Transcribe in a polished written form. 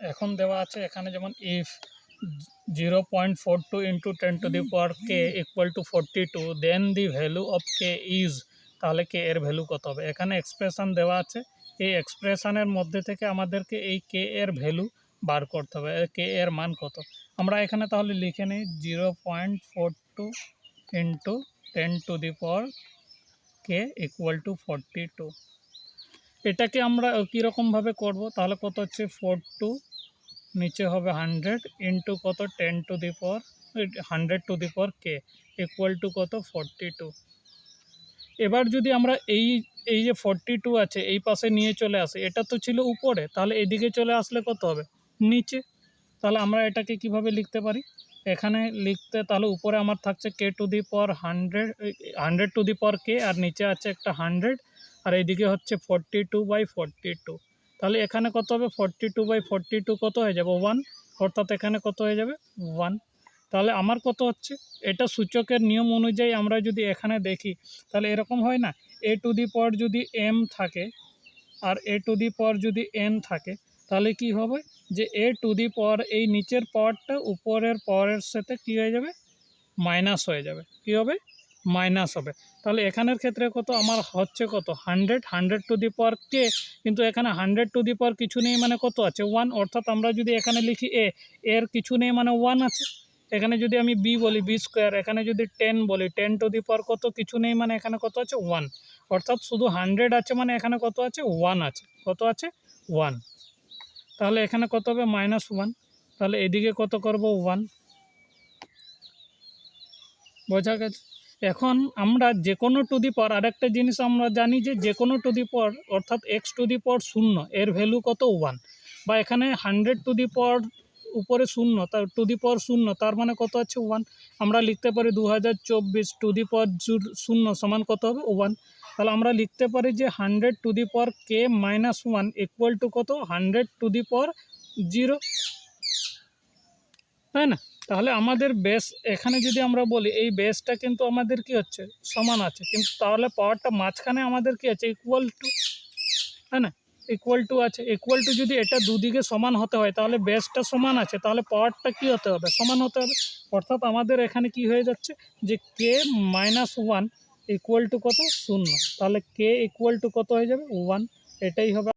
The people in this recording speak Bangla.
এখন দেওয়া আছে এখানে যেমন if 0.42 into 10⁻k equal to 42 then the value of K is, তাহলে কে এর ভ্যালু কত হবে। এখানে এক্সপ্রেশান দেওয়া আছে, এই এক্সপ্রেশানের মধ্যে থেকে আমাদেরকে এই কে এর ভ্যালু বার করতে হবে, কে এর মান কত। আমরা এখানে তাহলে লিখে নিই 0.42 ইন্টু 10⁻k ইকুয়াল টু 42। এটাকে আমরা কীরকমভাবে করব, তাহলে কত হচ্ছে 42 নিচে হবে 100 ইন্টু কত 100 কে ইকুয়াল টু কত 42। এবার যদি আমরা এই যে 42 আছে এই পাশে নিয়ে চলে আসে, এটা তো ছিল উপরে, তাহলে এদিকে চলে আসলে কত হবে নিচে। তাহলে আমরা এটাকে কিভাবে লিখতে পারি, এখানে লিখতে তাহলে উপরে আমার থাকছে k⁻100 100 আর নিচে আছে একটা 100, আর এইদিকে হচ্ছে 42/42। তাহলে এখানে কত হবে 42/42 কত হয়ে যাবে 1, অর্থাৎ এখানে কত হয়ে যাবে 1। তাহলে আমার কত হচ্ছে, এটা সূচকের নিয়ম অনুযায়ী আমরা যদি এখানে দেখি তাহলে এরকম হয় না, a⁻ যদি m থাকে আর a⁻ যদি n থাকে, তাহলে কি হবে যে a⁻ এই নিচের পাওয়ারটা উপরের পাওয়ারের সাথে কী হয়ে যাবে মাইনাস হয়ে যাবে, কী হবে মাইনাস হবে। তাহলে এখানের ক্ষেত্রে কত আমার হচ্ছে কত 100 কে, কিন্তু এখানে 100 কিছু নেই মানে কত আছে 1, অর্থাৎ আমরা যদি এখানে লিখি এর কিছু নেই মানে 1 আছে। এখানে যদি আমি বি বলি b², এখানে যদি 10 বলি 10 কত কিছু নেই মানে এখানে কত আছে 1, অর্থাৎ শুধু 100 আছে মানে এখানে কত আছে 1 আছে, কত আছে 1। তাহলে এখানে কত হবে -1, তাহলে এদিকে কত করব 1, বোঝা গেছে। এখন আমরা যে কোনো টু দি পাওয়ার, আরেকটা জিনিস আমরা জানি যে কোনো টু দি পাওয়ার অর্থাৎ x⁻0 এর ভ্যালু কত 1, বা এখানে 100 উপরে 0 তার টু দি পাওয়ার 0, তার মানে কত আছে 1। আমরা লিখতে পারি 2024 সমান কত হবে 1। তাহলে আমরা লিখতে পারি যে 100k - 1 ইকুয়াল টু কত 100⁻0, তাই না। তাহলে আমাদের বেস এখানে যদি আমরা বলি এই বেসটা কিন্তু আমাদের কি হচ্ছে সমান আছে, কিন্তু তাহলে পাওয়ারটা মাঝখানে আমাদের কি আছে ইকুয়াল টু, তাই না, ইকুয়াল টু আছে। ইকুয়াল টু যদি এটা দুদিকে সমান হতে হয় তাহলে বেসটা সমান আছে, তাহলে পাওয়ারটা কি হতে হবে সমান হতে হবে, অর্থাৎ আমাদের এখানে কি হয়ে যাচ্ছে যে k - 1 ইকুয়াল টু কত 0, তাহলে k ইকুয়াল টু কত হয়ে যাবে 1, এটাই হবে।